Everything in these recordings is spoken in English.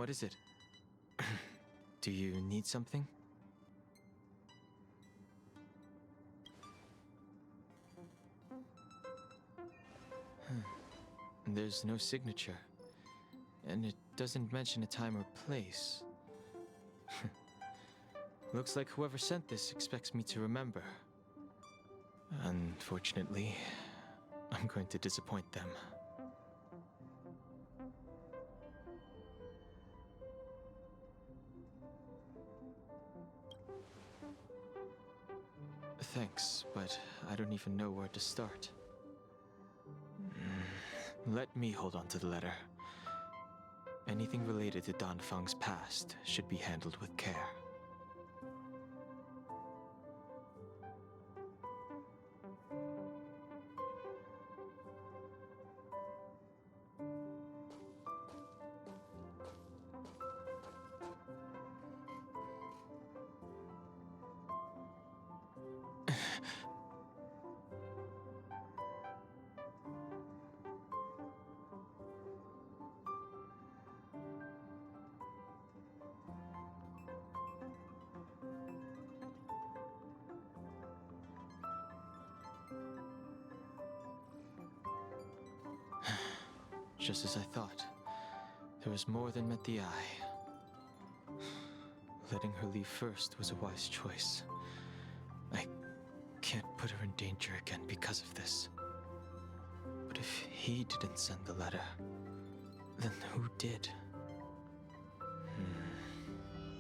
What is it? Do you need something? There's no signature. And it doesn't mention a time or place. Looks like whoever sent this expects me to remember. Unfortunately, I'm going to disappoint them. Thanks, but I don't even know where to start. Let me hold on to the letter. Anything related to Dan Feng's past should be handled with care. Just as I thought. There was more than met the eye. Letting her leave first was a wise choice. I can't put her in danger again because of this. But if he didn't send the letter, then who did?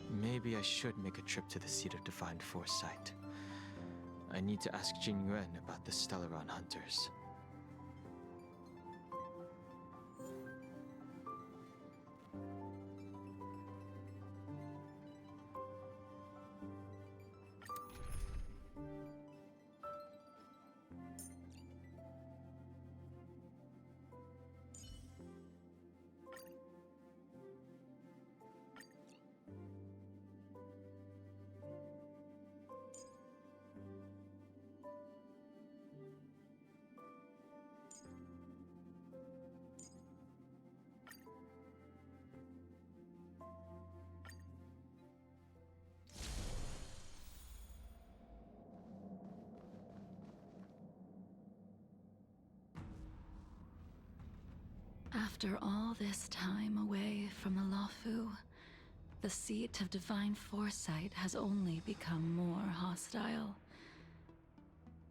Maybe I should make a trip to the seat of divine foresight. I need to ask Jing Yuan about the Stellaron hunters. After all this time away from the Luofu, the seat of divine foresight has only become more hostile.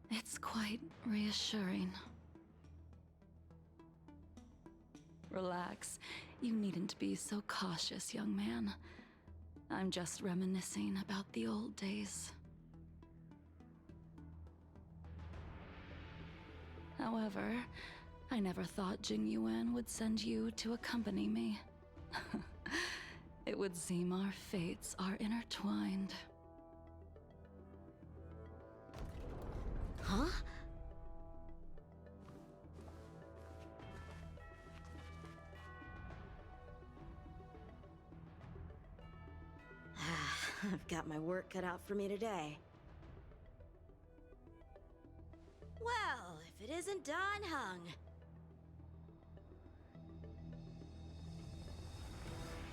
It's quite reassuring. Relax. You needn't be so cautious, young man. I'm just reminiscing about the old days. However, I never thought Jing Yuan would send you to accompany me. It would seem our fates are intertwined. Huh? I've got my work cut out for me today. Well, if it isn't Dan Heng.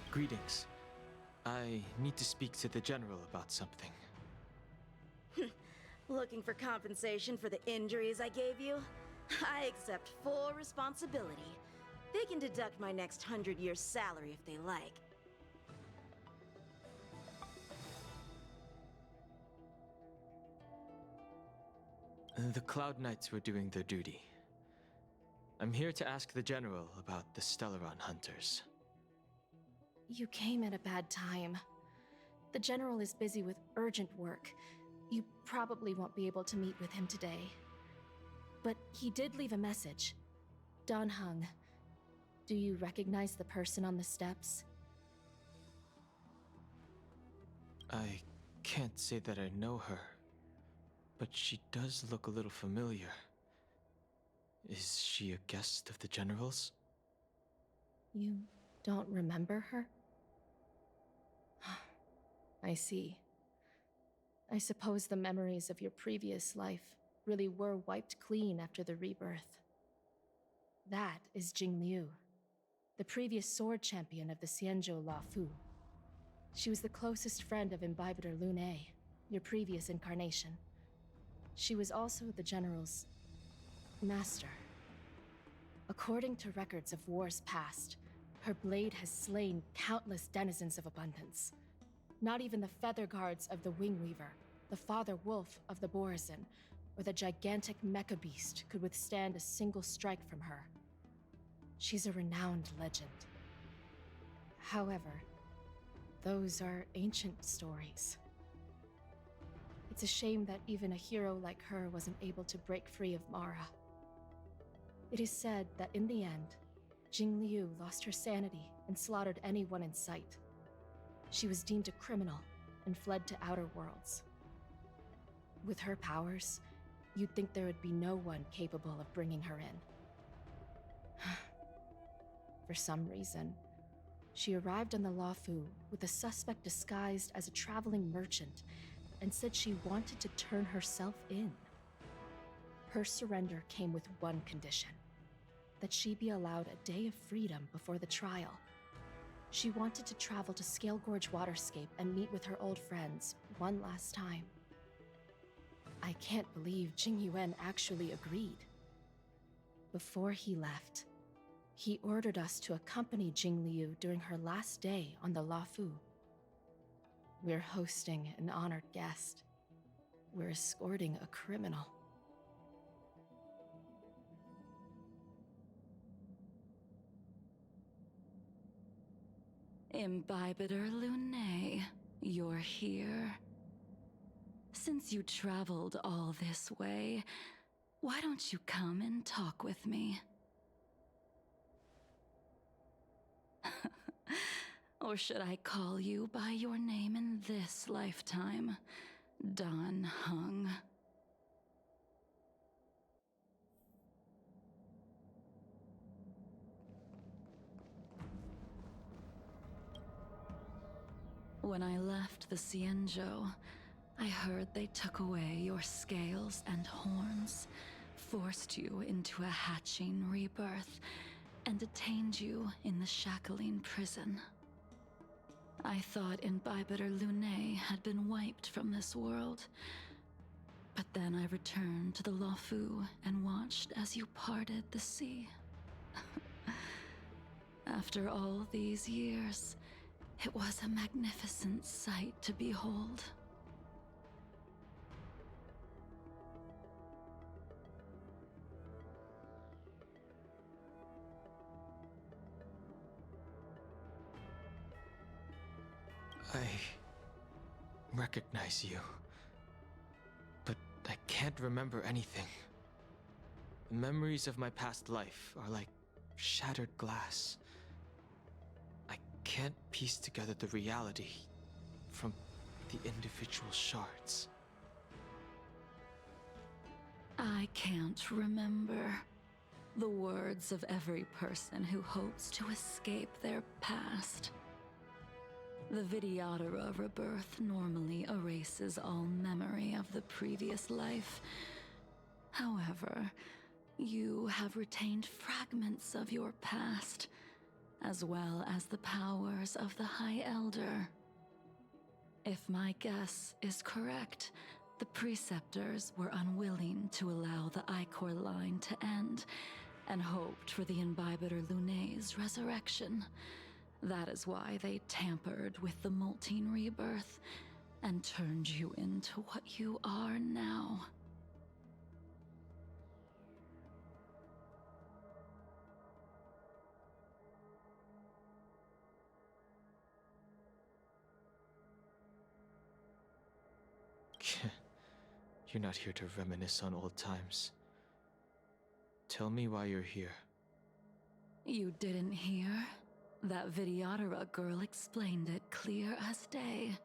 Greetings. I need to speak to the General about something. Looking for compensation for the injuries I gave you? I accept full responsibility. They can deduct my next 100-year salary if they like. The Cloud Knights were doing their duty. I'm here to ask the General about the Stellaron hunters. You came at a bad time. The General is busy with urgent work. You probably won't be able to meet with him today. But he did leave a message. Dan Heng, do you recognize the person on the steps? I can't say that I know her, but she does look a little familiar. Is she a guest of the General's? You don't remember her? I see. I suppose the memories of your previous life really were wiped clean after the rebirth. That is Jing Liu. the previous sword champion of the Xianzhou La Fu. She was the closest friend of Imbibitor Lune, your previous incarnation. She was also the General's master. According to records of wars past, her blade has slain countless denizens of abundance. Not even the feather guards of the Wingweaver, the father wolf of the Borazin, or the gigantic mecha beast could withstand a single strike from her. She's a renowned legend. However, those are ancient stories. It's a shame that even a hero like her wasn't able to break free of Mara. It is said that in the end, Jing Liu lost her sanity and slaughtered anyone in sight. She was deemed a criminal and fled to outer worlds. With her powers, you'd think there would be no one capable of bringing her in. For some reason, she arrived on the Luofu with a suspect disguised as a traveling merchant and said she wanted to turn herself in. Her surrender came with one condition: that she be allowed a day of freedom before the trial. She wanted to travel to Scale Gorge Waterscape and meet with her old friends one last time. I can't believe Jing Yuan actually agreed. Before he left, he ordered us to accompany Jing Liu during her last day on the Luofu. We're hosting an honored guest. We're escorting a criminal. Imbibitor Lune, you're here. Since you traveled all this way, why don't you come and talk with me? Or should I call you by your name in this lifetime? Dan Heng. When I left the Xianzhou, I heard they took away your scales and horns, forced you into a hatching rebirth, and detained you in the Shackling prison. I thought Imbibitor Lune had been wiped from this world, but then I returned to the Luofu and watched as you parted the sea. After all these years, it was a magnificent sight to behold. I recognize you, but I can't remember anything. The memories of my past life are like shattered glass. I can't piece together the reality from the individual shards. I can't remember the words of every person who hopes to escape their past. The Vidyadhara rebirth normally erases all memory of the previous life. However, you have retained fragments of your past, as well as the powers of the High Elder. If my guess is correct, the Preceptors were unwilling to allow the Ichor line to end, and hoped for the Imbibitor Lune's resurrection. That is why they tampered with the molting rebirth and turned you into what you are now. You're not here to reminisce on old times. Tell me why you're here. You didn't hear? That Vidyadhara girl explained it clear as day.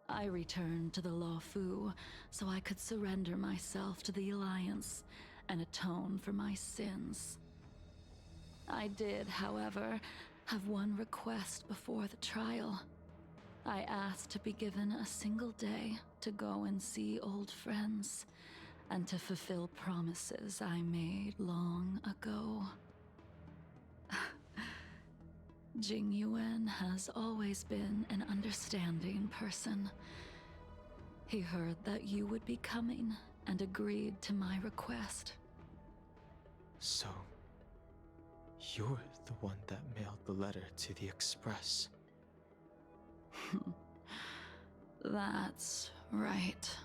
I returned to the Luofu so I could surrender myself to the Alliance and atone for my sins. I did, however, have one request before the trial. I asked to be given a single day to go and see old friends, and to fulfill promises I made long ago. Jing Yuan has always been an understanding person. He heard that you would be coming and agreed to my request. So, you're the one that mailed the letter to the Express. That's right.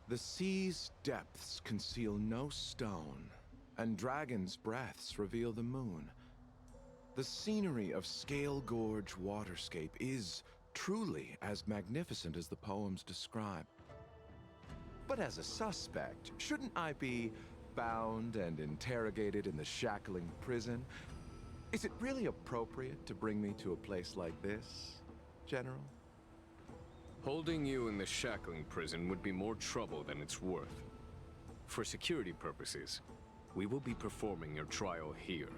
The sea's depths conceal no stone, and dragons' breaths reveal the moon. The scenery of Scale Gorge Waterscape is truly as magnificent as the poems describe. But as a suspect, shouldn't I be bound and interrogated in the shackling prison? Is it really appropriate to bring me to a place like this, General? Holding you in the shackling prison would be more trouble than it's worth. For security purposes, we will be performing your trial here.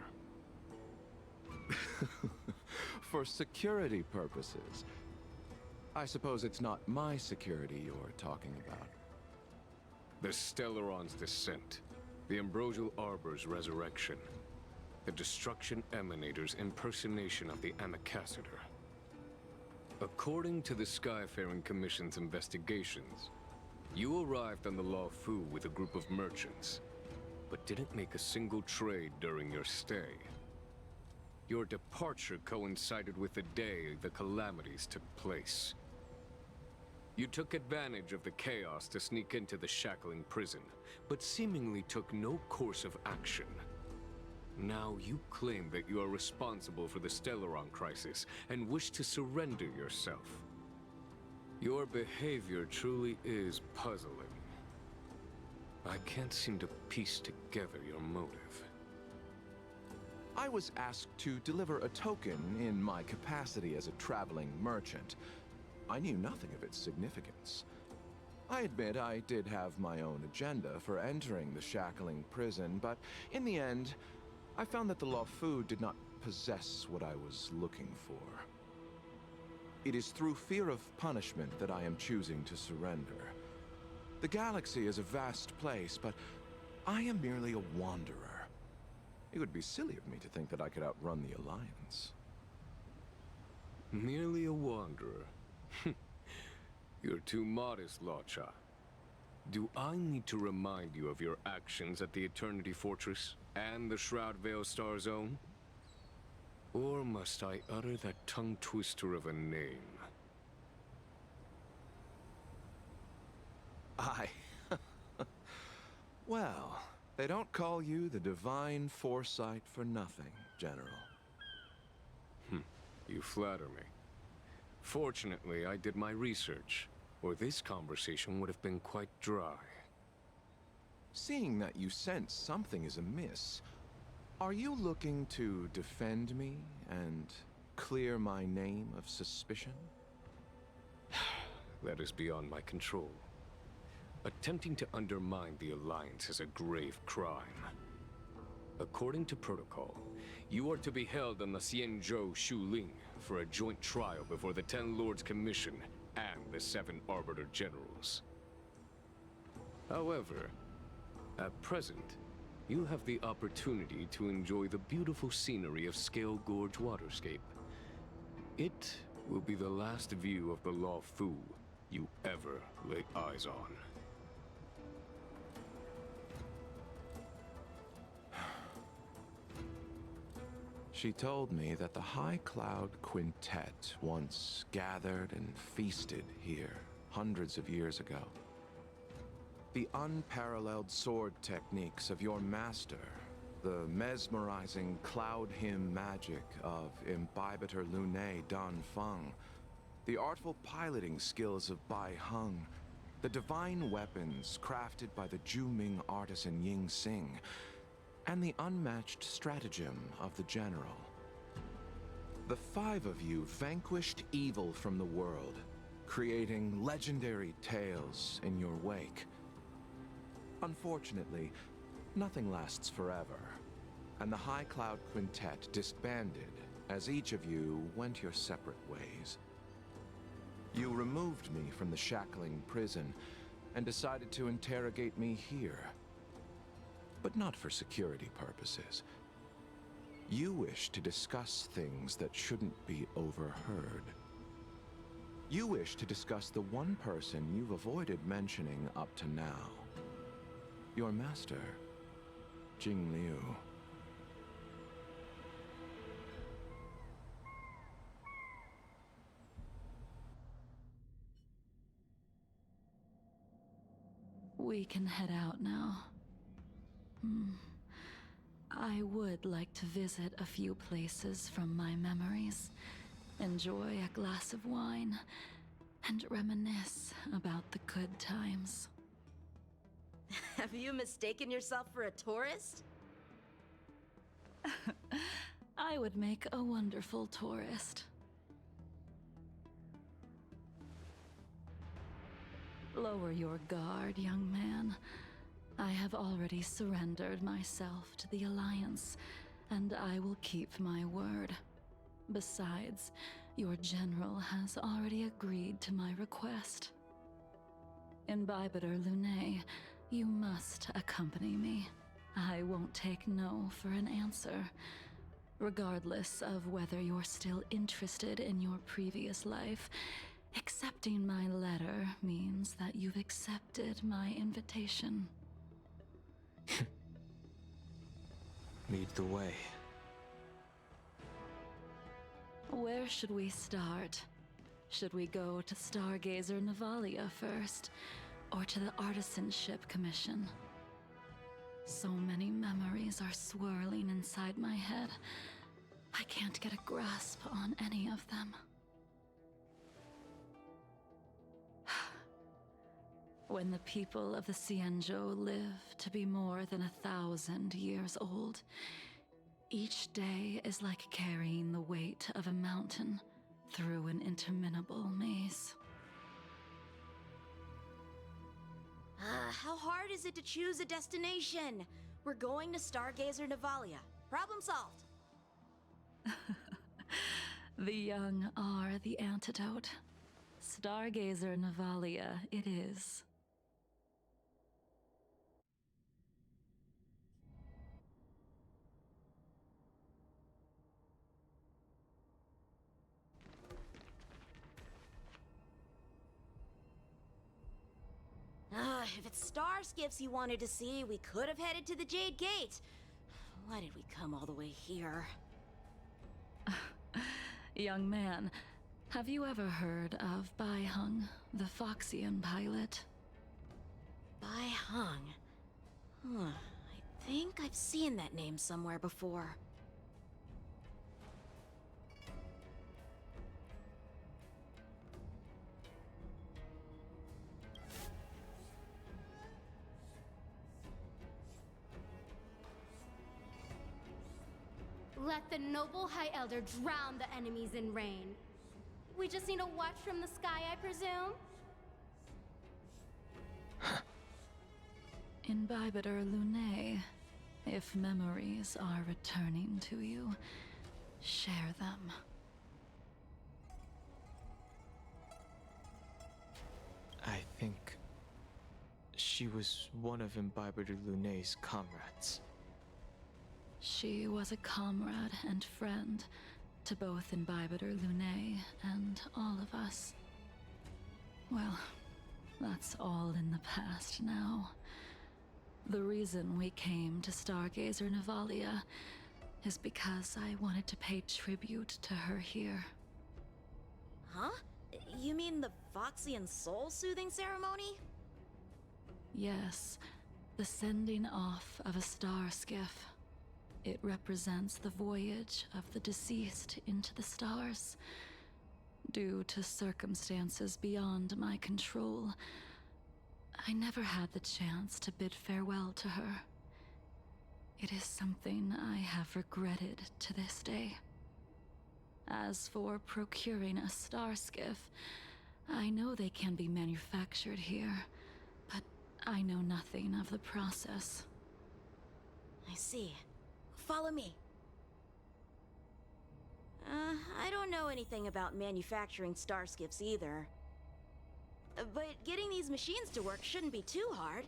For security purposes? I suppose it's not my security you're talking about. The Stellaron's descent, the Ambrosial Arbor's resurrection, the Destruction Emanator's impersonation of the Amicassator. According to the Skyfaring Commission's investigations, you arrived on the Luofu with a group of merchants, but didn't make a single trade during your stay. Your departure coincided with the day the calamities took place. You took advantage of the chaos to sneak into the shackling prison, but seemingly took no course of action. Now you claim that you are responsible for the Stellaron crisis and wish to surrender yourself. Your behavior truly is puzzling. I can't seem to piece together your motive. I was asked to deliver a token in my capacity as a traveling merchant. I knew nothing of its significance. I admit I did have my own agenda for entering the shackling prison, but in the end, I found that the Luofu did not possess what I was looking for. It is through fear of punishment that I am choosing to surrender. The galaxy is a vast place, but I am merely a wanderer. It would be silly of me to think that I could outrun the Alliance. Merely a wanderer? You're too modest, Locha. Do I need to remind you of your actions at the Eternity Fortress and the Shroud Veil Star Zone? Or must I utter that tongue twister of a name? Well, they don't call you the Divine Foresight for nothing, General. You flatter me. Fortunately, I did my research, or this conversation would have been quite dry. Seeing that you sense something is amiss, are you looking to defend me and clear my name of suspicion? That is beyond my control. Attempting to undermine the Alliance is a grave crime. According to protocol, you are to be held on the Xianzhou Shuling for a joint trial before the Ten Lords Commission and the 7 Arbiter Generals. However, at present, you have the opportunity to enjoy the beautiful scenery of Scale Gorge Waterscape. It will be the last view of the Luofu you ever lay eyes on. She told me that the High Cloud Quintet once gathered and feasted here hundreds of years ago. The unparalleled sword techniques of your master, the mesmerizing cloud hymn magic of Imbibitor Lunae Dan Feng, the artful piloting skills of Bai Heng, the divine weapons crafted by the Juming artisan Ying Xing, and the unmatched stratagem of the General. The 5 of you vanquished evil from the world, creating legendary tales in your wake. Unfortunately, nothing lasts forever, and the High Cloud Quintet disbanded as each of you went your separate ways. You removed me from the shackling prison and decided to interrogate me here. But not for security purposes. You wish to discuss things that shouldn't be overheard. You wish to discuss the one person you've avoided mentioning up to now. Your master, Jing Liu. We can head out now. I would like to visit a few places from my memories, enjoy a glass of wine, and reminisce about the good times. Have you mistaken yourself for a tourist? I would make a wonderful tourist. Lower your guard, young man. I have already surrendered myself to the Alliance, and I will keep my word. Besides, your general has already agreed to my request. Imbibitor Lunae, you must accompany me. I won't take no for an answer, regardless of whether you're still interested in your previous life. Accepting my letter means that you've accepted my invitation. Lead the way. Where should we start? Should we go to Stargazer Navalia first, or to the Artisanship Commission? So many memories are swirling inside my head. I can't get a grasp on any of them. When the people of the Xianzhou live to be more than 1,000 years old, each day is like carrying the weight of a mountain through an interminable maze. How hard is it to choose a destination? We're going to Stargazer Navalia. Problem solved. The young are the antidote. Stargazer Navalia it is. If it's star skiffs you wanted to see, we could have headed to the Jade Gate. Why did we come all the way here? Young man, have you ever heard of Bai Hung, the Foxian pilot? Bai Hung. I think I've seen that name somewhere before. Let the noble High Elder drown the enemies in rain. We just need a watch from the sky, I presume? Imbibitor Lunae, if memories are returning to you, share them. I think she was one of Imbibitor Lunae's comrades. She was a comrade and friend to both Imbibitor Lunae and all of us. Well, that's all in the past now. The reason we came to Stargazer Navalia is because I wanted to pay tribute to her here. Huh? You mean the Foxian soul-soothing ceremony? Yes, the sending off of a star skiff. It represents the voyage of the deceased into the stars. Due to circumstances beyond my control, I never had the chance to bid farewell to her. It is something I have regretted to this day. As for procuring a star skiff, I know they can be manufactured here, but I know nothing of the process. I see. Follow me. I don't know anything about manufacturing star skiffs either. But getting these machines to work shouldn't be too hard.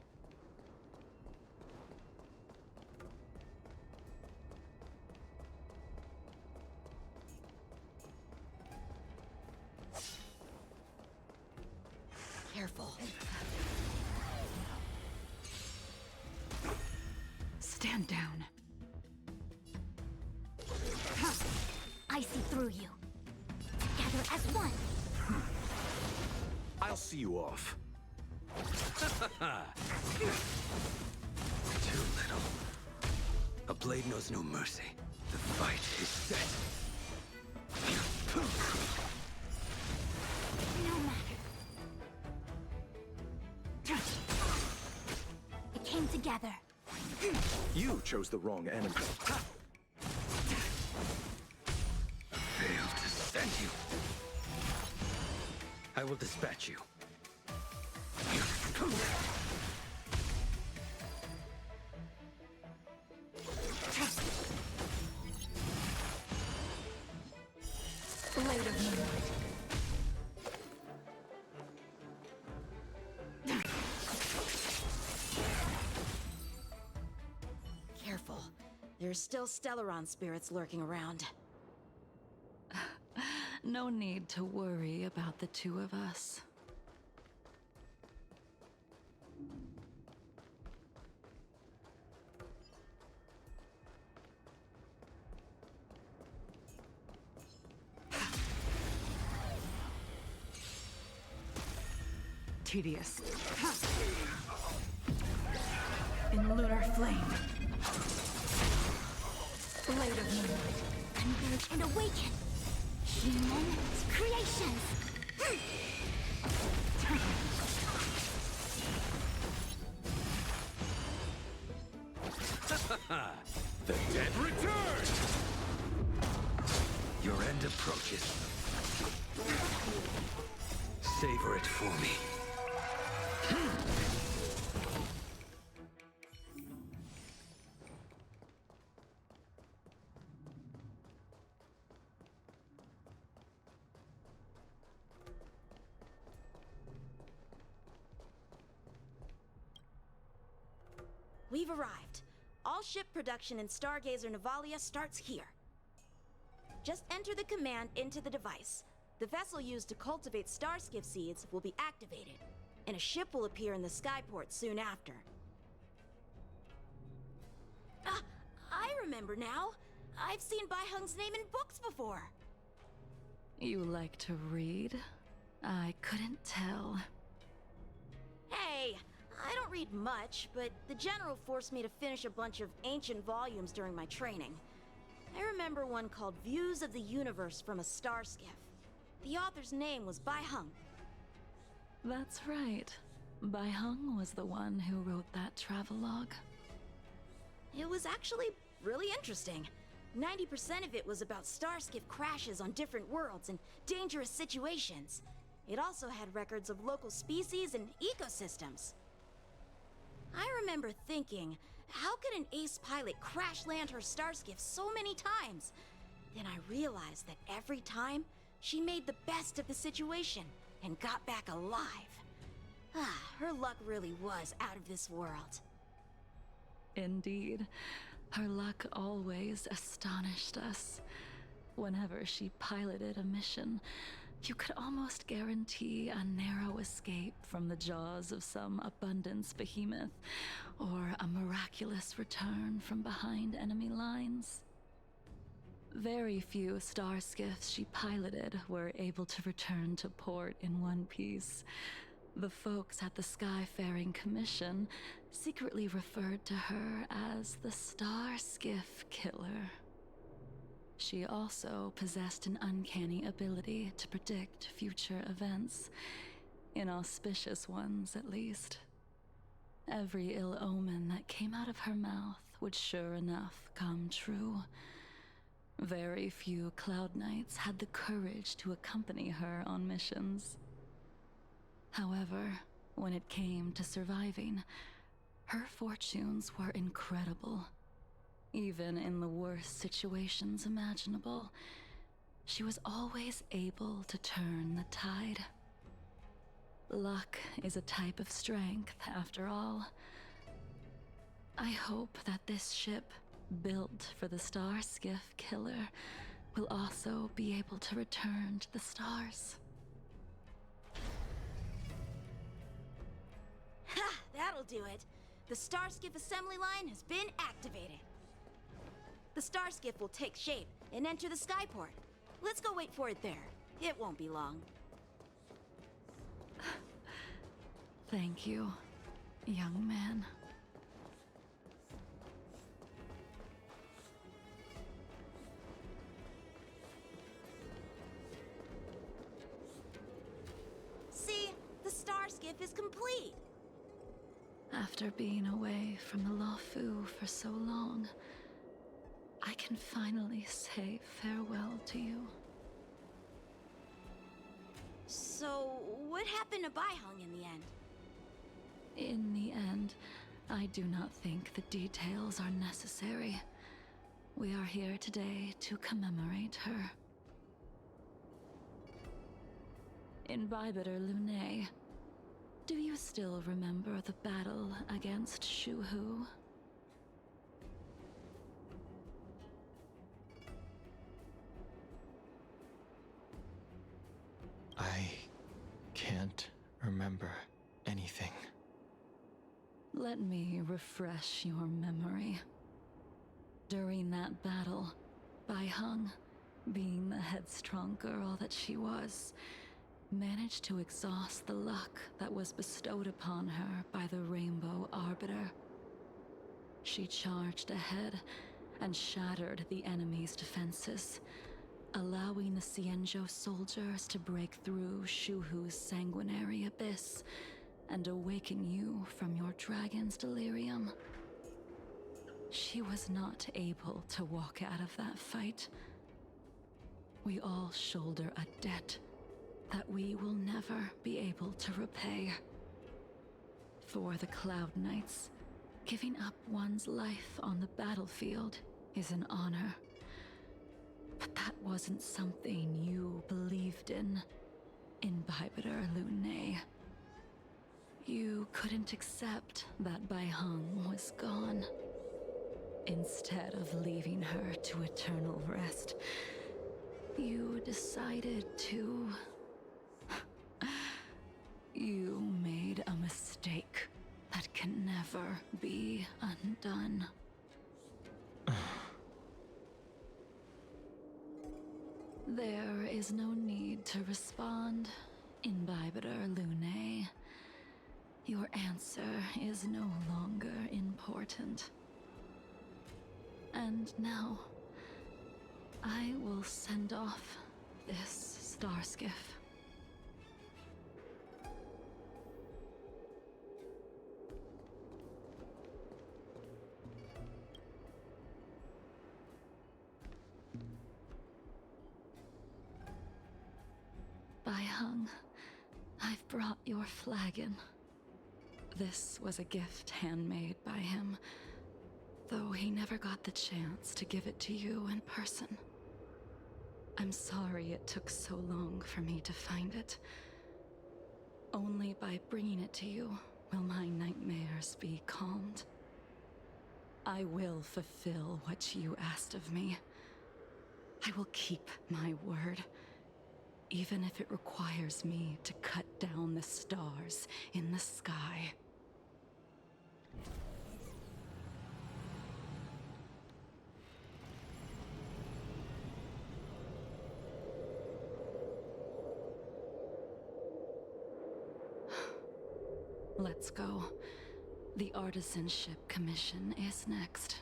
Careful. Stand down. I see through you. Together as one. I'll see you off. Too little. A blade knows no mercy. The fight is set. No matter. It came together. You chose the wrong enemy. Failed to send you. I will dispatch you. Blade of Moonlight. Careful. There's still Stellaron spirits lurking around. No need to worry about the two of us. Tedious. In lunar flame. Blade of Moonlight. Converge and awaken. Human creations. The dead return! Your end approaches. Savor it for me. We've arrived. All ship production in Stargazer Navalia starts here. Just enter the command into the device. The vessel used to cultivate starskiff seeds will be activated, and a ship will appear in the skyport soon after. Ah, I remember now. I've seen Bai Hung's name in books before. You like to read? I couldn't tell. Hey, I don't read much, but the General forced me to finish a bunch of ancient volumes during my training. I remember one called Views of the Universe from a Starskiff. The author's name was Bai Hung. That's right. Bai Hung was the one who wrote that travelogue. It was actually really interesting. 90% of it was about starskiff crashes on different worlds and dangerous situations. It also had records of local species and ecosystems. I remember thinking, how could an ace pilot crash land her starskiff so many times? Then I realized that every time, she made the best of the situation and got back alive. Ah, her luck really was out of this world. Indeed. Her luck always astonished us. Whenever she piloted a mission, you could almost guarantee a narrow escape from the jaws of some abundance behemoth, or a miraculous return from behind enemy lines. Very few starskiffs she piloted were able to return to port in one piece. The folks at the Skyfaring Commission secretly referred to her as the Starskiff Killer. She also possessed an uncanny ability to predict future events, inauspicious ones at least. Every ill omen that came out of her mouth would sure enough come true. Very few Cloud Knights had the courage to accompany her on missions. However, when it came to surviving, her fortunes were incredible. Even in the worst situations imaginable, she was always able to turn the tide. Luck is a type of strength, after all. I hope that this ship, built for the Star Skiff Killer, will also be able to return to the stars. Ha! That'll do it. The Starskiff assembly line has been activated. The Starskiff will take shape and enter the skyport. Let's go wait for it there. It won't be long. Thank you, young man. See? The Starskiff is complete! After being away from the Lawfu for so long, I can finally say farewell to you. So, what happened to Baihung in the end? In the end, I do not think the details are necessary. We are here today to commemorate her. Imbibitor Lunae, do you still remember the battle against Shuhu? I can't remember anything. Let me refresh your memory. During that battle, Baihung, being the headstrong girl that she was, managed to exhaust the luck that was bestowed upon her by the Rainbow Arbiter. She charged ahead and shattered the enemy's defenses, allowing the Xianzhou soldiers to break through Shuhu's sanguinary abyss and awaken you from your dragon's delirium. She was not able to walk out of that fight. We all shoulder a debt that we will never be able to repay. For the Cloud Knights, giving up one's life on the battlefield is an honor. But that wasn't something you believed in, Imbibitor Lunae. You couldn't accept that Baihung was gone. Instead of leaving her to eternal rest, you decided to... You made a mistake that can never be undone. There is no need to respond, Imbibitor Lunae. Your answer is no longer important. And now, I will send off this Starskiff. Baihung, I've brought your flagon. This was a gift handmade by him, though he never got the chance to give it to you in person. I'm sorry it took so long for me to find it. Only by bringing it to you will my nightmares be calmed. I will fulfill what you asked of me. I will keep my word, even if it requires me to cut down the stars in the sky. Let's go. The Artisanship Commission is next.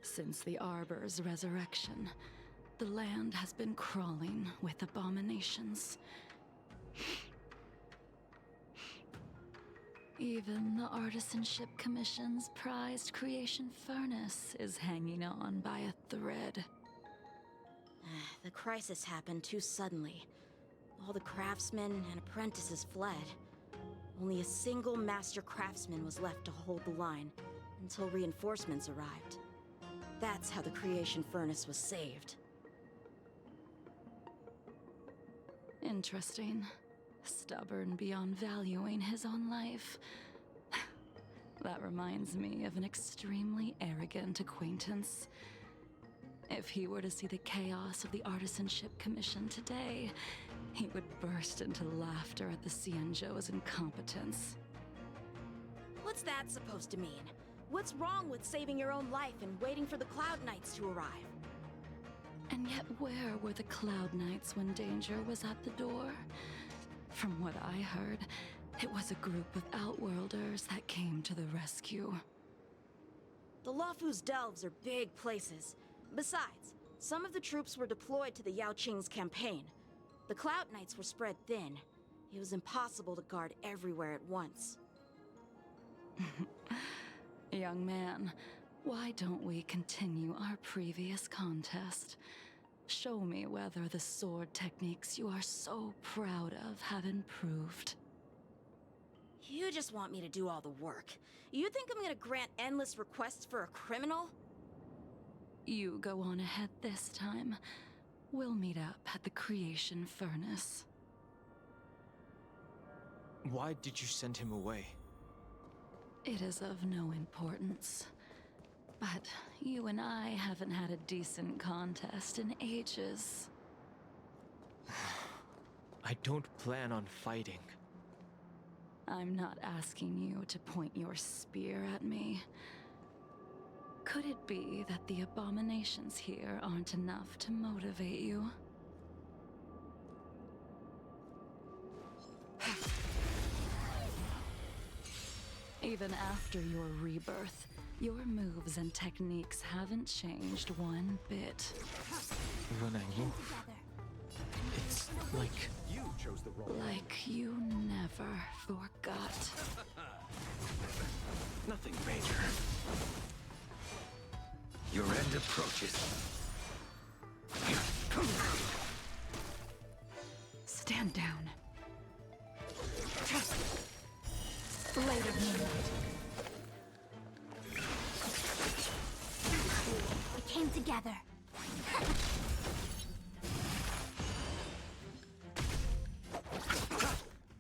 Since the Arbor's resurrection, the land has been crawling with abominations. Even the Artisanship Commission's prized creation furnace is hanging on by a thread. The crisis happened too suddenly. All the craftsmen and apprentices fled. Only a single master craftsman was left to hold the line until reinforcements arrived. That's how the creation furnace was saved. Interesting. Stubborn beyond valuing his own life. That reminds me of an extremely arrogant acquaintance. If he were to see the chaos of the Artisanship Commission today, he would burst into laughter at the Xianzhou's incompetence. What's that supposed to mean? What's wrong with saving your own life and waiting for the Cloud Knights to arrive? And yet where were the Cloud Knights when danger was at the door? From what I heard, it was a group of Outworlders that came to the rescue. The Luofu's delves are big places. Besides, some of the troops were deployed to the Yaoqing's campaign. The Cloud Knights were spread thin. It was impossible to guard everywhere at once. Young man, why don't we continue our previous contest? Show me whether the sword techniques you are so proud of have improved. You just want me to do all the work. You think I'm gonna grant endless requests for a criminal? You go on ahead this time. We'll meet up at the creation furnace. Why did you send him away? It is of no importance. But you and I haven't had a decent contest in ages. I don't plan on fighting. I'm not asking you to point your spear at me. Could it be that the abominations here aren't enough to motivate you? Even after your rebirth, your moves and techniques haven't changed one bit. When I move, it's like... You chose the wrong. Like you never forgot. Nothing major. Your end approaches. Stand down. Blade of Moonlight. We came together.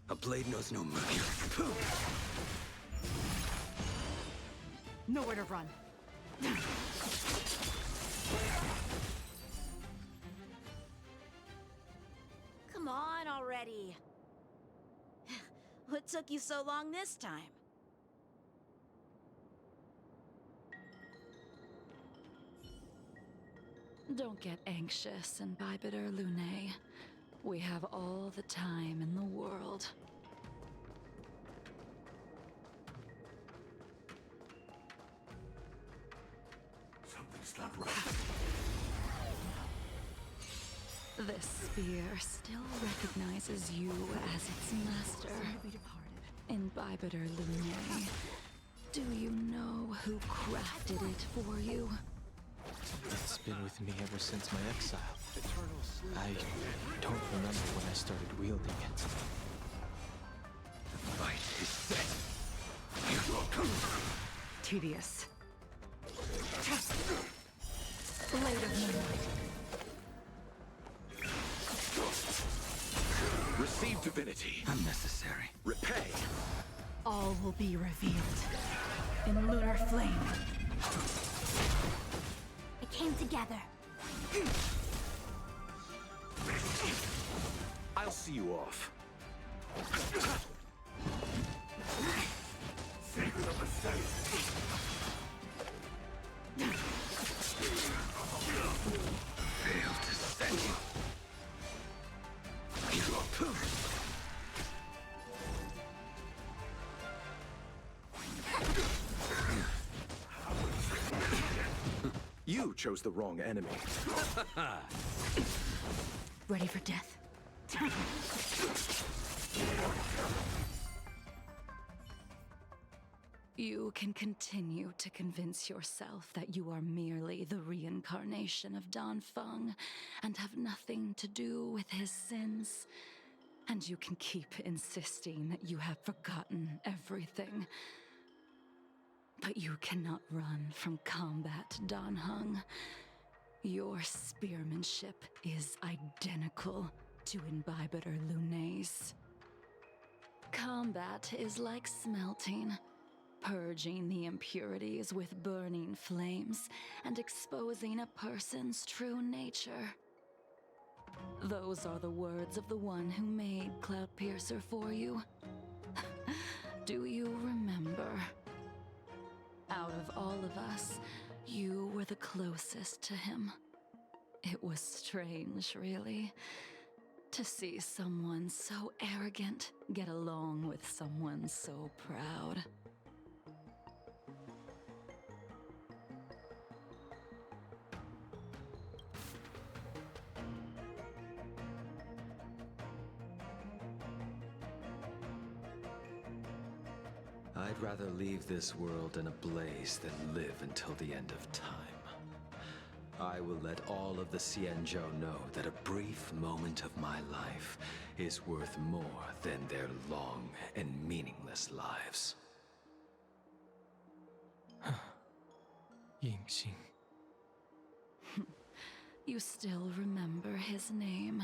A blade knows no mercy. Nowhere to run. Come on already. What took you so long this time? Don't get anxious, Imbibitor Lune. We have all the time in the world. Something's not right. This spear still recognizes you as its master. We departed. Imbibitor Lune. Do you know who crafted it for you? It's been with me ever since my exile. I don't remember when I started wielding it. The fight is set. Tedious. Blade of Moonlight. Receive divinity. Unnecessary. Repay. All will be revealed in lunar flame. We came together. I'll see you off. Secret of the Senate. Failed to send you. You chose the wrong enemy. Ready for death. You can continue to convince yourself that you are merely the reincarnation of Dan Feng and have nothing to do with his sins. And you can keep insisting that you have forgotten everything. But you cannot run from combat, Dan Heng. Your spearmanship is identical to Imbibitor Lunay's. Combat is like smelting, purging the impurities with burning flames and exposing a person's true nature. Those are the words of the one who made Cloudpiercer for you. Do you remember? Out of all of us, you were the closest to him. It was strange, really, to see someone so arrogant get along with someone so proud. I'd rather leave this world in a blaze than live until the end of time. I will let all of the Xianzhou know that a brief moment of my life is worth more than their long and meaningless lives. Yingxing. You still remember his name.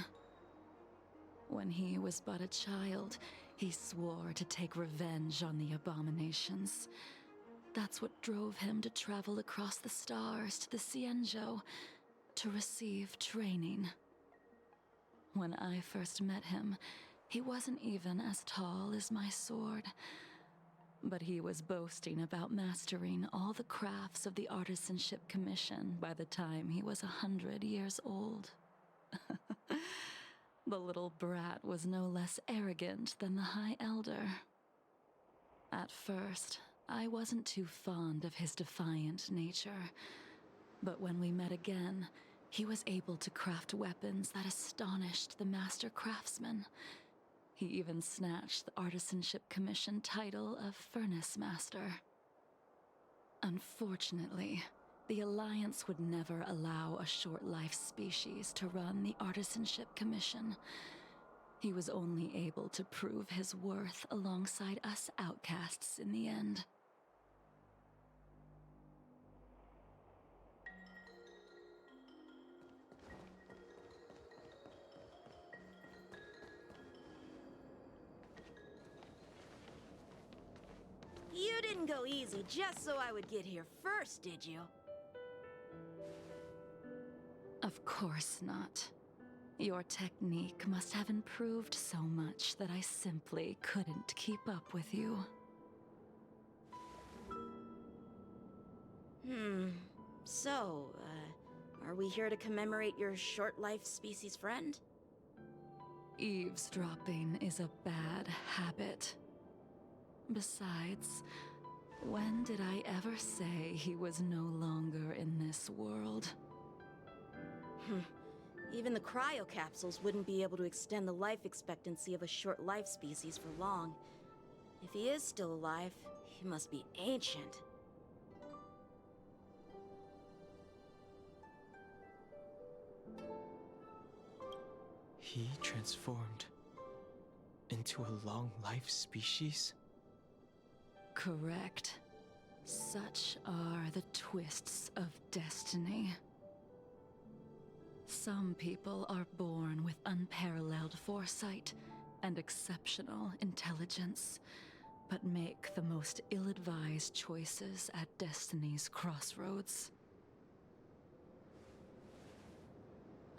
When he was but a child, he swore to take revenge on the abominations. That's what drove him to travel across the stars to the Xianzhou to receive training. When I first met him, he wasn't even as tall as my sword. But he was boasting about mastering all the crafts of the Artisanship Commission by the time he was 100 years old. The little brat was no less arrogant than the High Elder. At first, I wasn't too fond of his defiant nature, but when we met again, he was able to craft weapons that astonished the master craftsman. He even snatched the Artisanship Commission title of Furnace Master. Unfortunately, the Alliance would never allow a short-life species to run the Artisanship Commission. He was only able to prove his worth alongside us outcasts in the end. You didn't go easy just so I would get here first, did you? Of course not. Your technique must have improved so much that I simply couldn't keep up with you. So, are we here to commemorate your short-life species friend? Eavesdropping is a bad habit. Besides, when did I ever say he was no longer in this world? Even the cryocapsules wouldn't be able to extend the life expectancy of a short-life species for long. If he is still alive, he must be ancient. He transformed into a long-life species? Correct. Such are the twists of destiny. Some people are born with unparalleled foresight and exceptional intelligence, but make the most ill-advised choices at destiny's crossroads.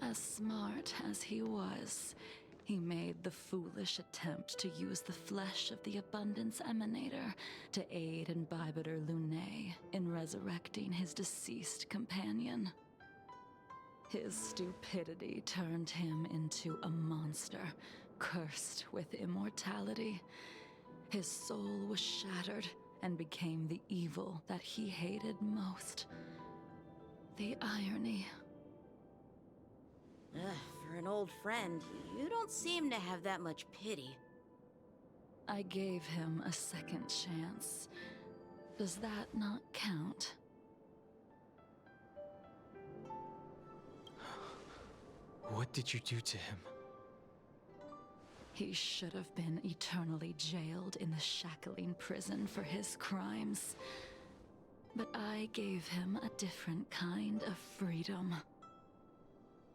As smart as he was, he made the foolish attempt to use the flesh of the Abundance Emanator to aid Imbibitor Lunay in resurrecting his deceased companion. His stupidity turned him into a monster, cursed with immortality. His soul was shattered and became the evil that he hated most. The irony. For an old friend, you don't seem to have that much pity. I gave him a second chance, Does that not count? What did you do to him? He should have been eternally jailed in the shackling prison for his crimes. But I gave him a different kind of freedom.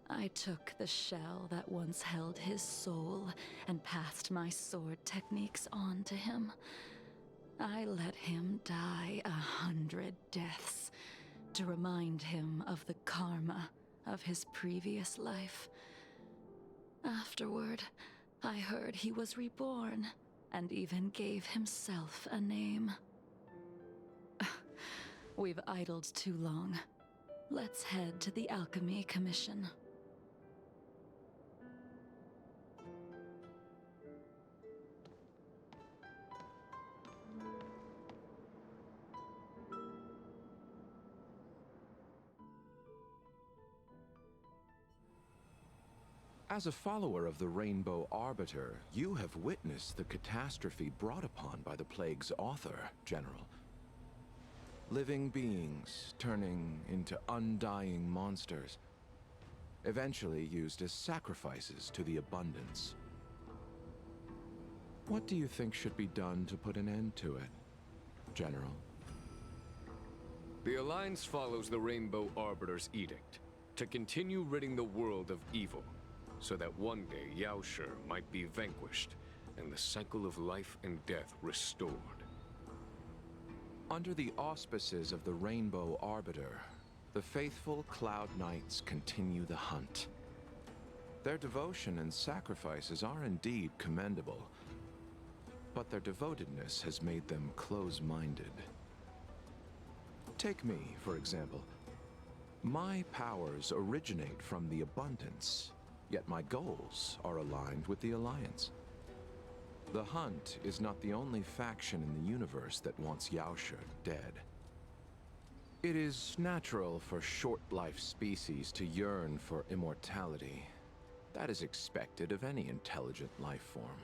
I took the shell that once held his soul and passed my sword techniques on to him. I let him die 100 deaths to remind him of the karma of his previous life. Afterward, I heard he was reborn and even gave himself a name. We've idled too long. Let's head to the Alchemy Commission. As a follower of the Rainbow Arbiter, you have witnessed the catastrophe brought upon by the plague's author, General. Living beings turning into undying monsters, eventually used as sacrifices to the abundance. What do you think should be done to put an end to it, General? The Alliance follows the Rainbow Arbiter's edict to continue ridding the world of evil, so that one day Yaoshi might be vanquished and the cycle of life and death restored. Under the auspices of the Rainbow Arbiter, the faithful Cloud Knights continue the hunt. Their devotion and sacrifices are indeed commendable, but their devotedness has made them close-minded. Take me, for example. My powers originate from the abundance, yet my goals are aligned with the Alliance. The Hunt is not the only faction in the universe that wants Yaoshi dead. It is natural for short-life species to yearn for immortality. That is expected of any intelligent life form.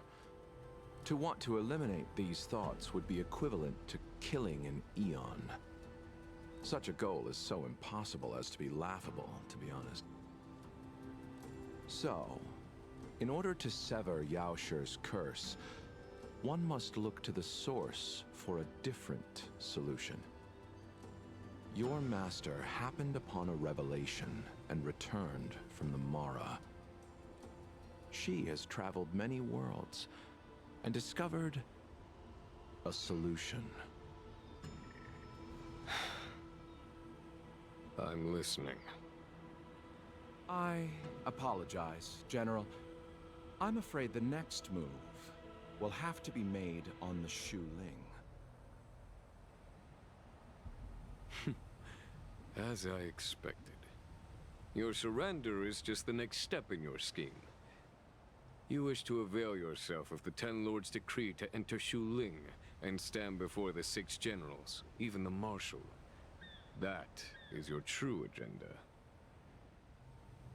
To want to eliminate these thoughts would be equivalent to killing an eon. Such a goal is so impossible as to be laughable, to be honest. So, in order to sever Yaoshi's curse, one must look to the source for a different solution. Your master happened upon a revelation and returned from the Mara. She has traveled many worlds and discovered a solution. I'm listening. I apologize, General. I'm afraid the next move will have to be made on the Shu Ling. As I expected. Your surrender is just the next step in your scheme. You wish to avail yourself of the Ten Lords' decree to enter Shu Ling and stand before the 6 generals, even the Marshal. That is your true agenda.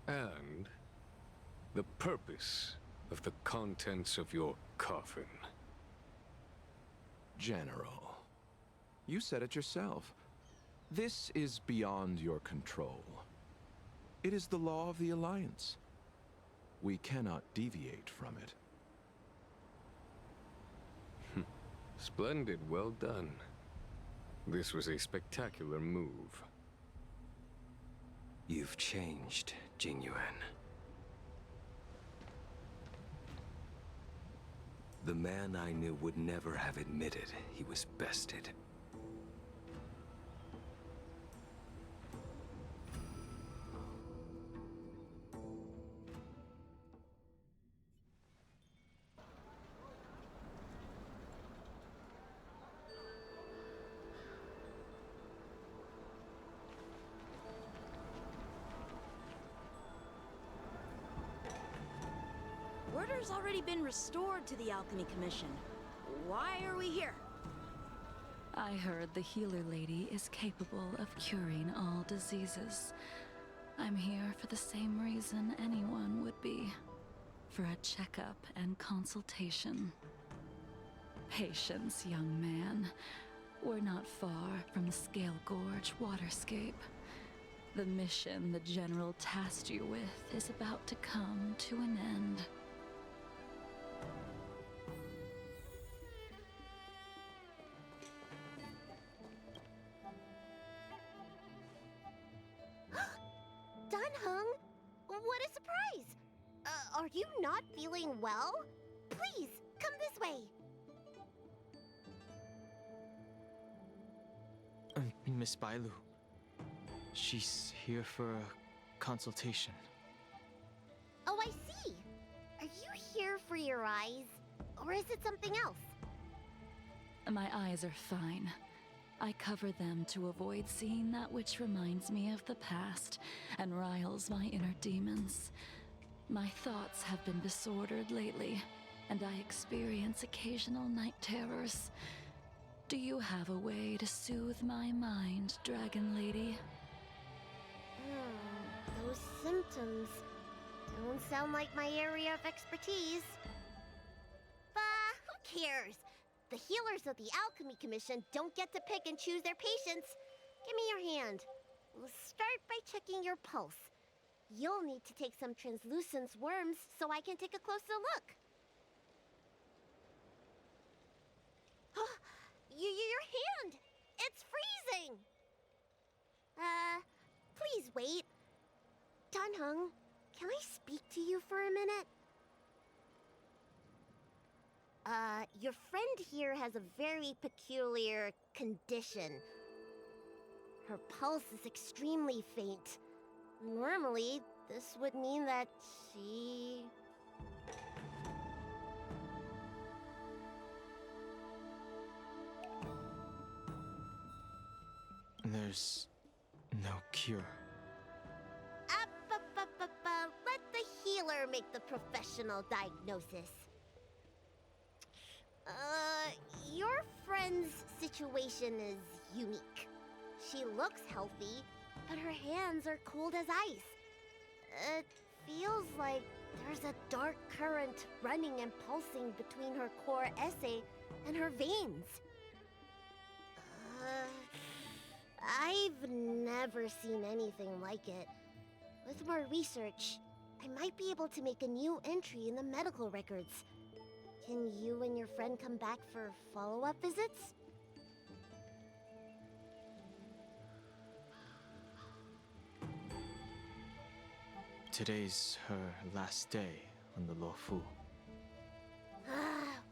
And the purpose of the contents of your coffin. General, you said it yourself. This is beyond your control. It is the law of the Alliance. We cannot deviate from it. Splendid, well done. This was a spectacular move. You've changed, Jingyuan. The man I knew would never have admitted he was bested. Order's already been restored to the Alchemy Commission. Why are we here? I heard the healer lady is capable of curing all diseases. I'm here for the same reason anyone would be. For a checkup and consultation. Patience, young man. We're not far from the Scale Gorge waterscape. The mission the General tasked you with is about to come to an end. Dunhung, what a surprise! Are you not feeling well? Please, come this way. Miss Bailu. She's here for a consultation. Oh, I see. Are you here for your eyes? Or is it something else? My eyes are fine. I cover them to avoid seeing that which reminds me of the past and riles my inner demons. My thoughts have been disordered lately, and I experience occasional night terrors. Do you have a way to soothe my mind, Dragon Lady? Those symptoms don't sound like my area of expertise. But who cares? The healers of the Alchemy Commission don't get to pick and choose their patients. Give me your hand. We'll start by checking your pulse. You'll need to take some translucence worms so I can take a closer look. Your hand! It's freezing! Please wait. Dunhung, can I speak to you for a minute? Your friend here has a very peculiar condition. Her pulse is extremely faint. Normally, this would mean that she... There's no cure. Let the healer make the professional diagnosis. Your friend's situation is unique. She looks healthy, but her hands are cold as ice. It feels like there's a dark current running and pulsing between her core esse and her veins. I've never seen anything like it. With more research, I might be able to make a new entry in the medical records. Can you and your friend come back for follow-up visits? Today's her last day on the Luofu.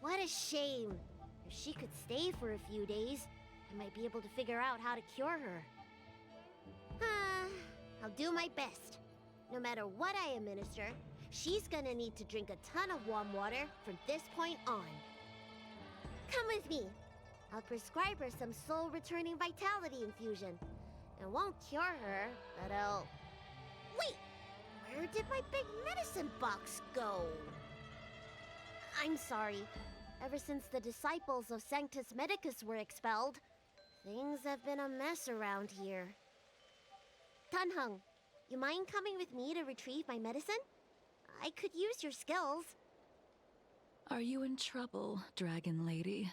What a shame. If she could stay for a few days, I might be able to figure out how to cure her. I'll do my best. No matter what I administer, she's gonna need to drink a ton of warm water from this point on. Come with me. I'll prescribe her some soul-returning vitality infusion. It won't cure her, but I'll... Wait! Where did my big medicine box go? I'm sorry. Ever since the disciples of Sanctus Medicus were expelled, things have been a mess around here. Dunhung, you mind coming with me to retrieve my medicine? I could use your skills. Are you in trouble, Dragon Lady?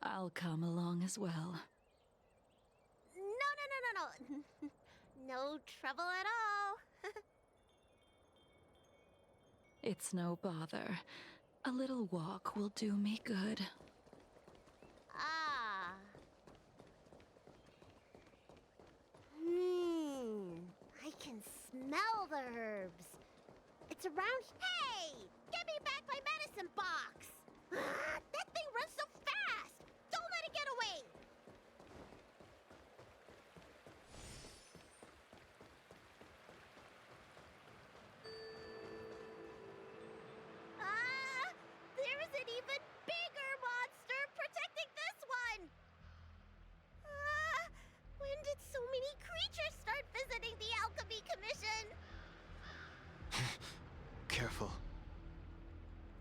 I'll come along as well. No. No trouble at all. It's no bother. A little walk will do me good. I can smell the herbs. It's around... Hey! Give me back my medicine box! That thing runs so fast! Don't let it get away! There's an even bigger monster protecting this one! When did so many creatures start visiting the Alchemy Commission? Careful.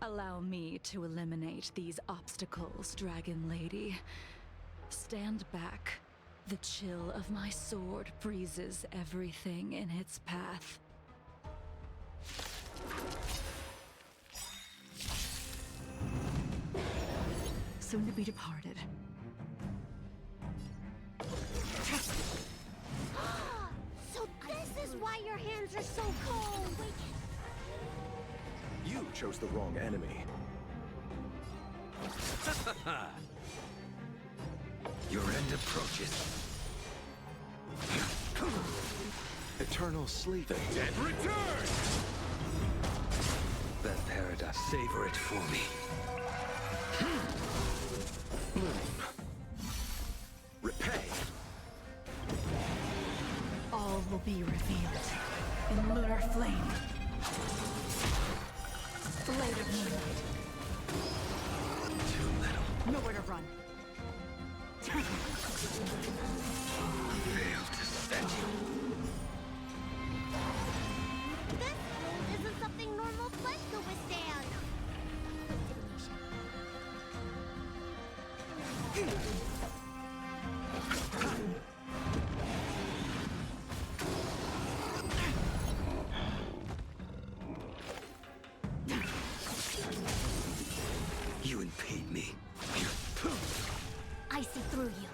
Allow me to eliminate these obstacles, Dragon Lady. Stand back. The chill of my sword freezes everything in its path. Soon to be departed. chose the wrong enemy. Your end approaches. Eternal sleep. The dead return! That paradise. Savor it for me. Repay. All will be revealed in lunar flame. Blade of moonlight. Too little. Nowhere to run. Failed to set you. This isn't something normal flesh could withstand. You impede me. I see through you.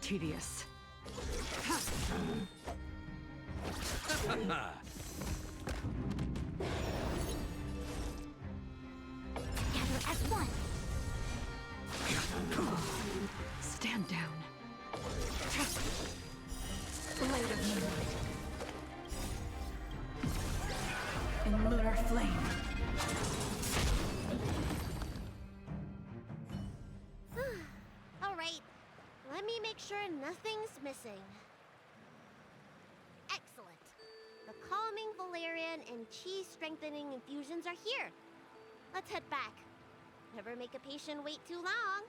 Tedious. Gather as one. Stand down. Blade of moonlight. In lunar flame. All right, let me make sure nothing's missing. Excellent. The calming valerian and chi strengthening infusions are here. Let's head back. Never make a patient wait too long.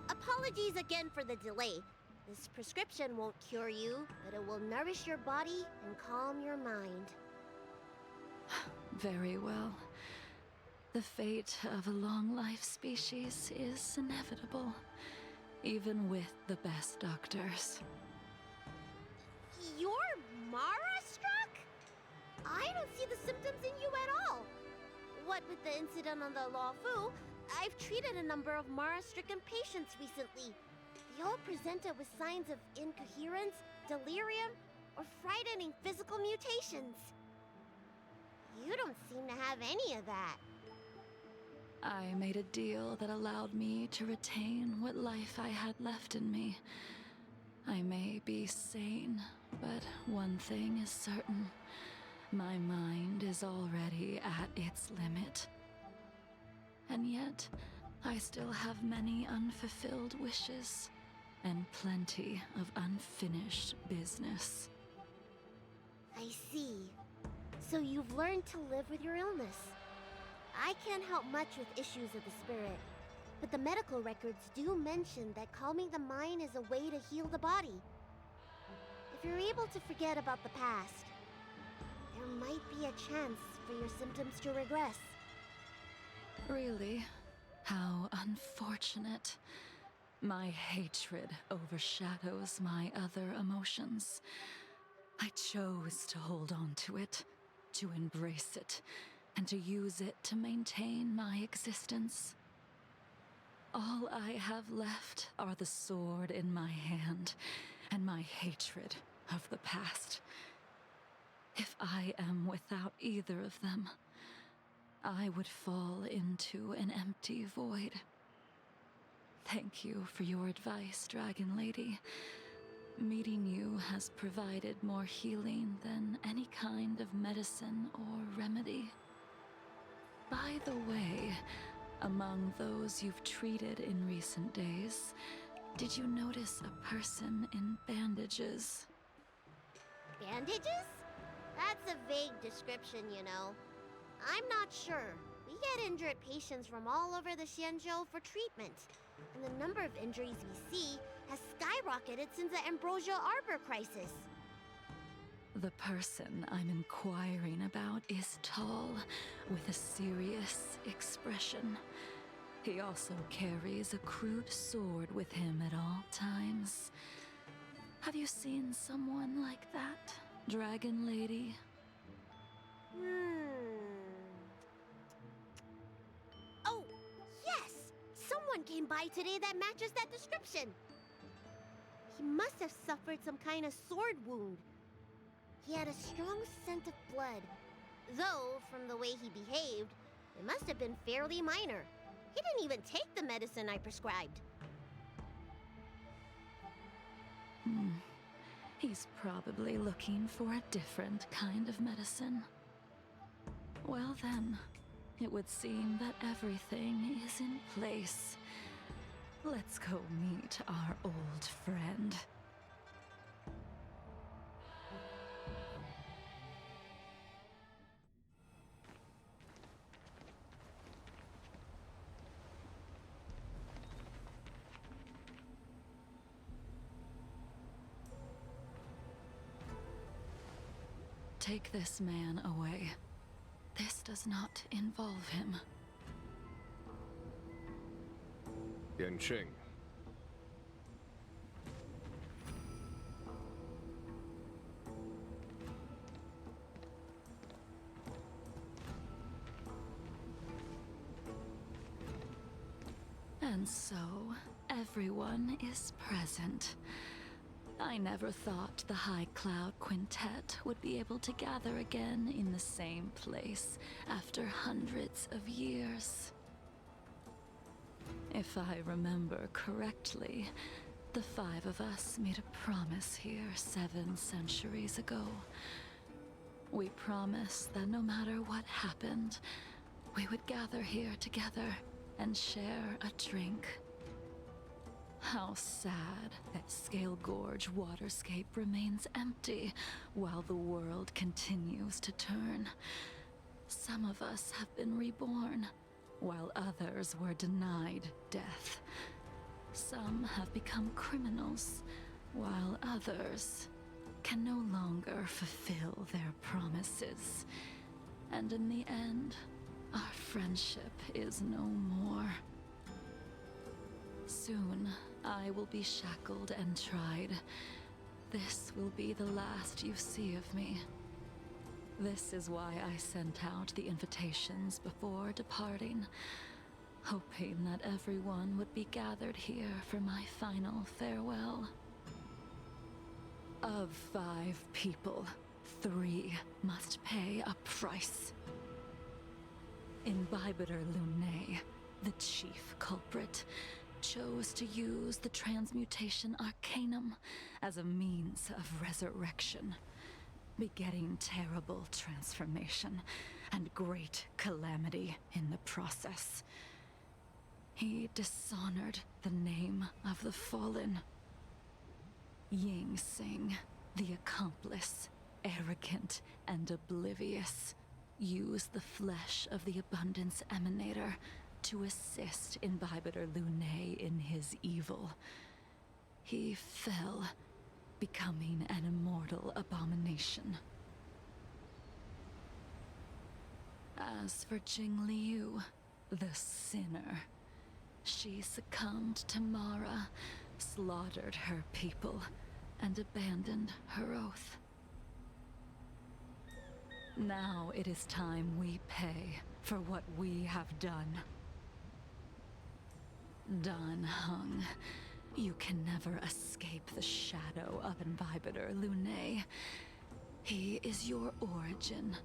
Apologies again for the delay. This prescription won't cure you, but it will nourish your body and calm your mind. Very well. The fate of a long-life species is inevitable, even with the best doctors. You're Mara-struck? I don't see the symptoms in you at all. What with the incident on the Law Fu, I've treated a number of Mara-stricken patients recently. They all presented with signs of incoherence, delirium, or frightening physical mutations. You don't seem to have any of that. I made a deal that allowed me to retain what life I had left in me. I may be sane, but one thing is certain. My mind is already at its limit. And yet, I still have many unfulfilled wishes, and plenty of unfinished business. I see. So you've learned to live with your illness. I can't help much with issues of the spirit, but the medical records do mention that calming the mind is a way to heal the body. If you're able to forget about the past, there might be a chance for your symptoms to regress. Really? How unfortunate. My hatred overshadows my other emotions. I chose to hold on to it, to embrace it, and to use it to maintain my existence. All I have left are the sword in my hand and my hatred of the past. If I am without either of them, I would fall into an empty void. Thank you for your advice, Dragon Lady. Meeting you has provided more healing than any kind of medicine or remedy. By the way, among those you've treated in recent days, did you notice a person in bandages? Bandages? That's a vague description, you know. I'm not sure. We get injured patients from all over the Xianzhou for treatment, and the number of injuries we see has skyrocketed since the Ambrosia Arbor crisis. The person I'm inquiring about is tall, with a serious expression. He also carries a crude sword with him at all times. Have you seen someone like that, Dragon Lady? Oh, yes! Someone came by today that matches that description. He must have suffered some kind of sword wound. He had a strong scent of blood. Though, from the way he behaved, it must have been fairly minor. He didn't even take the medicine I prescribed. He's probably looking for a different kind of medicine. Well then, it would seem that everything is in place. Let's go meet our old friend. Take this man away. This does not involve him. Yanqing. And so, everyone is present. I never thought the High Cloud Quintet would be able to gather again in the same place after hundreds of years. If I remember correctly, the five of us made a promise here 7 centuries ago. We promised that no matter what happened, we would gather here together and share a drink. How sad that Scale Gorge waterscape remains empty while the world continues to turn. Some of us have been reborn, while others were denied death. Some have become criminals, while others can no longer fulfill their promises. And in the end, our friendship is no more. Soon, I will be shackled and tried. This will be the last you see of me. This is why I sent out the invitations before departing, hoping that everyone would be gathered here for my final farewell. Of 5 people, 3 must pay a price. Imbibitor Lunae, the chief culprit, chose to use the transmutation arcanum as a means of resurrection, begetting terrible transformation and great calamity in the process. He dishonored the name of the fallen. Ying Sing, the accomplice, arrogant and oblivious, used the flesh of the Abundance Emanator to assist Imbibitor Lunae in his evil. He fell, becoming an immortal abomination. As for Jing Liu, the sinner, she succumbed to Mara, slaughtered her people, and abandoned her oath. Now it is time we pay for what we have done. Dan Heng, you can never escape the shadow of Imbibitor Lunae. He is your origin,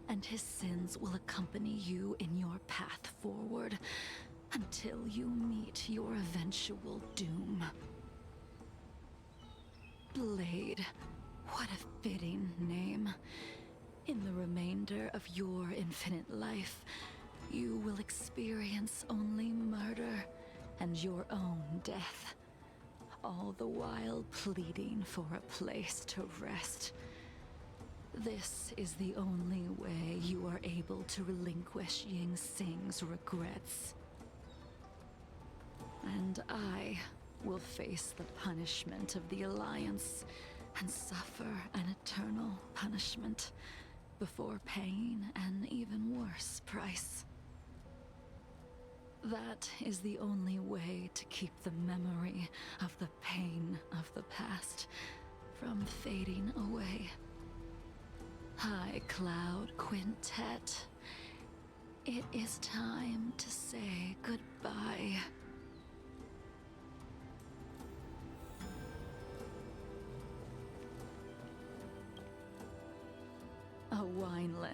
and his sins will accompany you in your path forward until you meet your eventual doom. Blade, what a fitting name. In the remainder of your infinite life, you will experience only murder and your own death, all the while pleading for a place to rest. This is the only way you are able to relinquish Ying Sing's regrets. And I will face the punishment of the Alliance and suffer an eternal punishment before paying an even worse price. That is the only way to keep the memory of the pain of the past from fading away. High Cloud Quintet, it is time to say goodbye.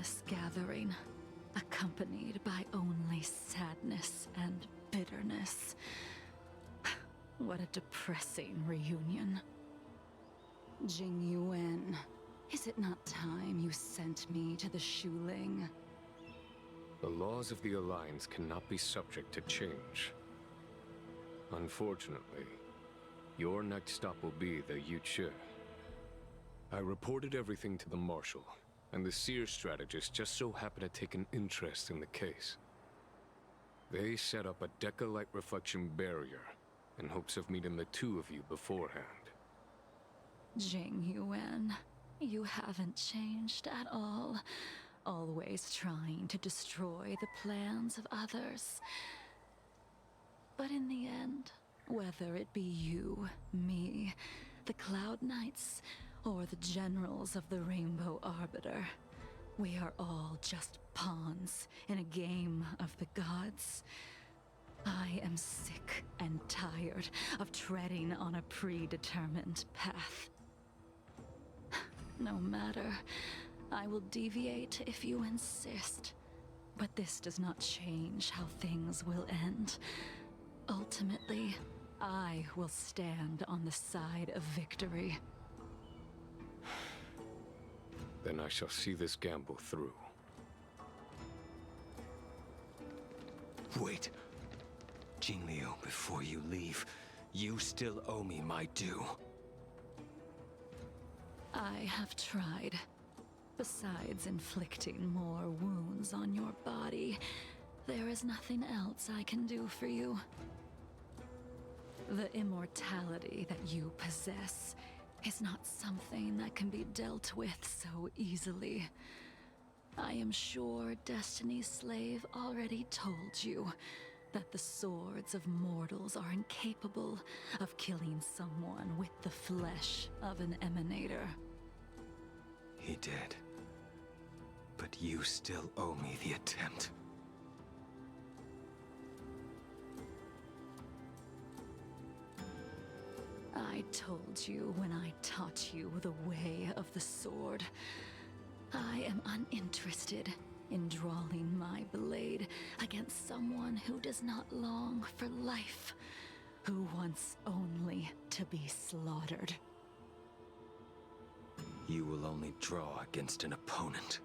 endless gathering, accompanied by only sadness and bitterness. What a depressing reunion. Jing Yuan, is it not time you sent me to the Shuling? The laws of the Alliance cannot be subject to change. Unfortunately, your next stop will be the Yuchi. I reported everything to the Marshal, and the Seer strategist just so happened to take an interest in the case. They set up a Deca-light reflection barrier in hopes of meeting the two of you beforehand. Jing Yuan, you haven't changed at all. Always trying to destroy the plans of others. But in the end, whether it be you, me, the Cloud Knights, or the generals of the Rainbow Arbiter, we are all just pawns in a game of the gods. I am sick and tired of treading on a predetermined path. No matter, I will deviate if you insist. But this does not change how things will end. Ultimately, I will stand on the side of victory. Then I shall see this gamble through. Wait. Jingliu, before you leave, you still owe me my due. I have tried. Besides inflicting more wounds on your body, there is nothing else I can do for you. The immortality that you possess is not something that can be dealt with so easily. I am sure Destiny's Slave already told you that the swords of mortals are incapable of killing someone with the flesh of an emanator. He did. But you still owe me the attempt. I told you when I taught you the way of the sword. I am uninterested in drawing my blade against someone who does not long for life, who wants only to be slaughtered. You will only draw against an opponent.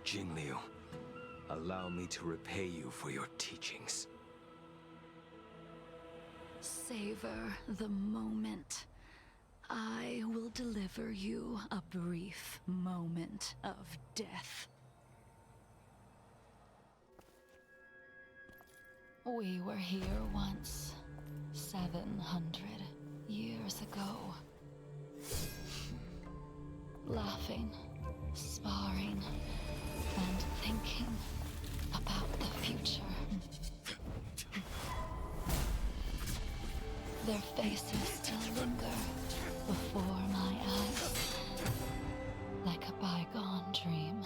Jingliu, allow me to repay you for your teachings. Savor the moment. I will deliver you a brief moment of death. We were here once, 700 years ago. Laughing, sparring, and thinking about the future. Their faces still linger before my eyes, like a bygone dream.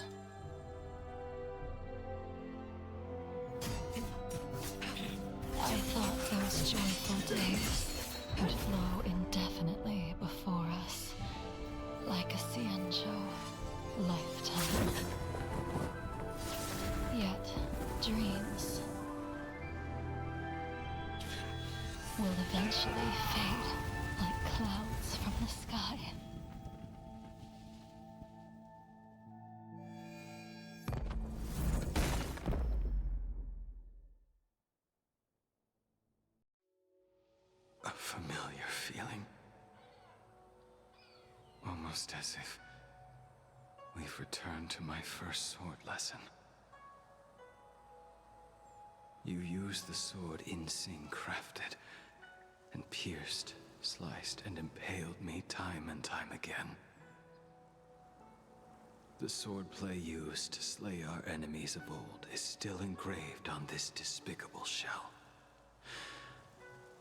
I thought those joyful days would flow indefinitely before us, like a Xianzhou lifetime. Yet, dreams will eventually fade like clouds from the sky. A familiar feeling. Almost as if we've returned to my first sword lesson. You used the sword Insing crafted, and pierced, sliced, and impaled me time and time again. The swordplay used to slay our enemies of old is still engraved on this despicable shell.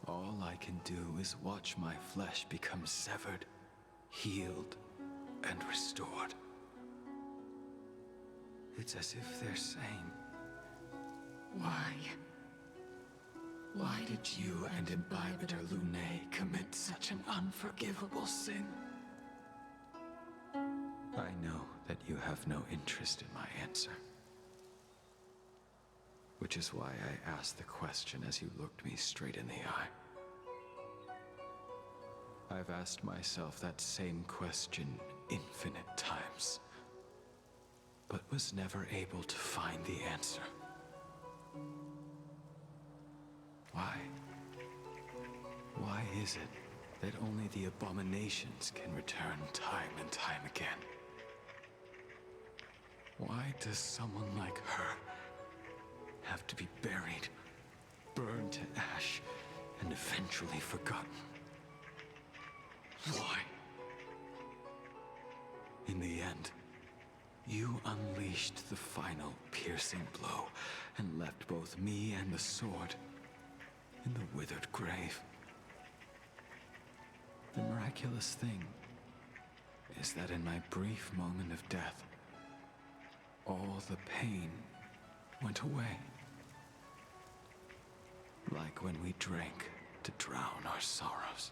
All I can do is watch my flesh become severed, healed, and restored. It's as if they're saying, why? Why did you and Imbibitor Lunae commit such an unforgivable sin? I know. that you have no interest in my answer. Which is why I asked the question as you looked me straight in the eye. I've asked myself that same question infinite times, but was never able to find the answer. Why? Why is it that only the abominations can return time and time again? Why does someone like her have to be buried, burned to ash, and eventually forgotten? Why? In the end, you unleashed the final piercing blow and left both me and the sword in the withered grave. The miraculous thing is that in my brief moment of death, all the pain went away. Like when we drank to drown our sorrows.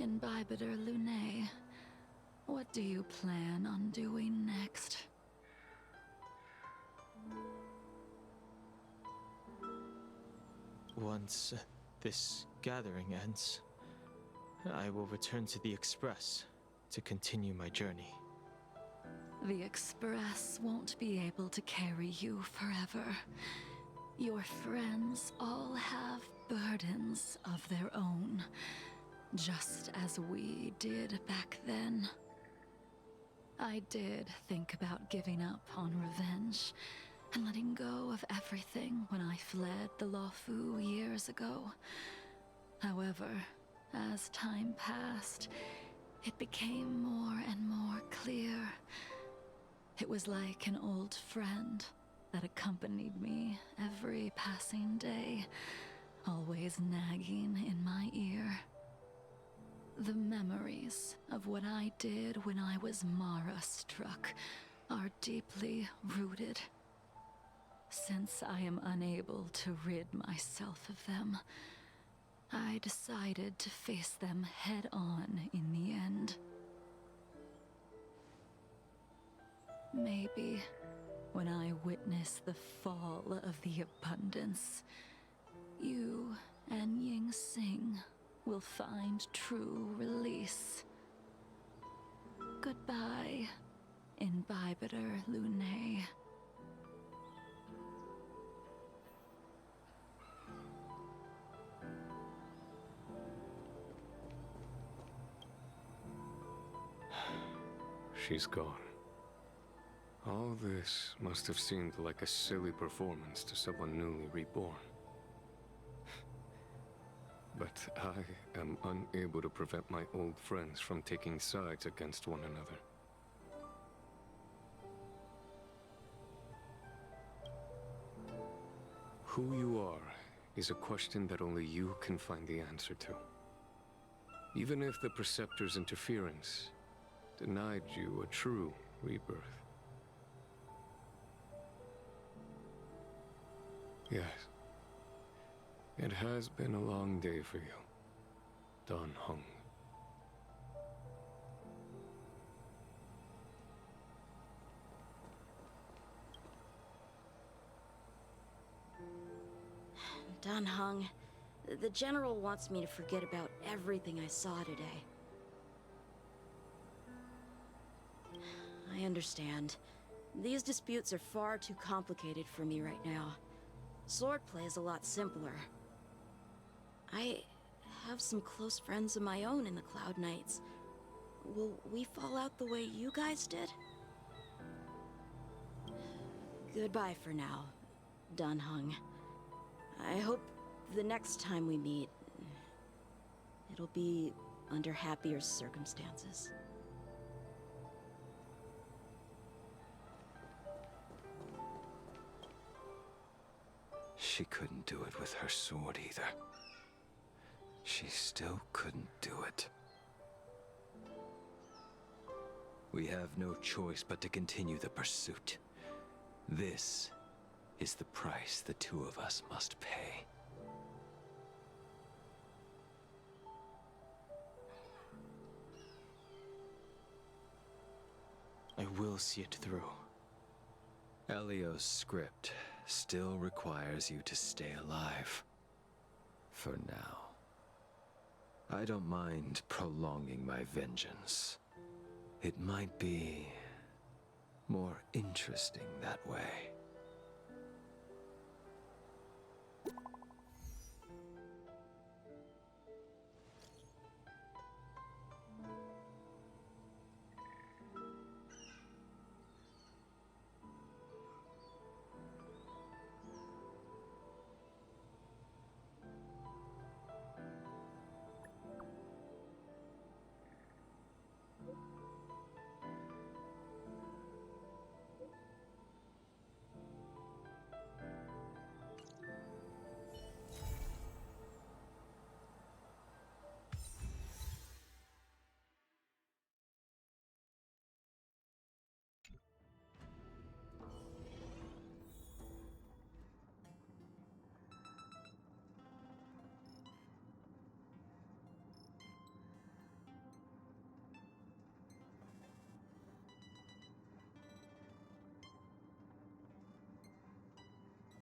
Imbibiter Lunae, what do you plan on doing next? Once this gathering ends, I will return to the Express to continue my journey. The Express won't be able to carry you forever. Your friends all have burdens of their own, just as we did back then. I did think about giving up on revenge and letting go of everything when I fled the Luofu years ago. However, as time passed, it became more and more clear. It was like an old friend that accompanied me every passing day, always nagging in my ear. The memories of what I did when I was Mara-struck are deeply rooted. Since I am unable to rid myself of them, I decided to face them head-on in the end. Maybe when I witness the fall of the abundance, you and Ying Sing will find true release. Goodbye, Imbibiter Lunae. She's gone. All this must have seemed like a silly performance to someone newly reborn. But I am unable to prevent my old friends from taking sides against one another. Who you are is a question that only you can find the answer to. Even if the Preceptor's interference denied you a true rebirth. Yes. It has been a long day for you, Dan Heng. Dan Heng, the General wants me to forget about everything I saw today. I understand. These disputes are far too complicated for me right now. Swordplay is a lot simpler. I have some close friends of my own in the Cloud Knights. Will we fall out the way you guys did? Goodbye for now, Dan Heng. I hope the next time we meet, it'll be under happier circumstances. She couldn't do it with her sword either. She still couldn't do it. We have no choice but to continue the pursuit. This is the price the two of us must pay. I will see it through. Elio's script still requires you to stay alive. For now. I don't mind prolonging my vengeance. It might be more interesting that way.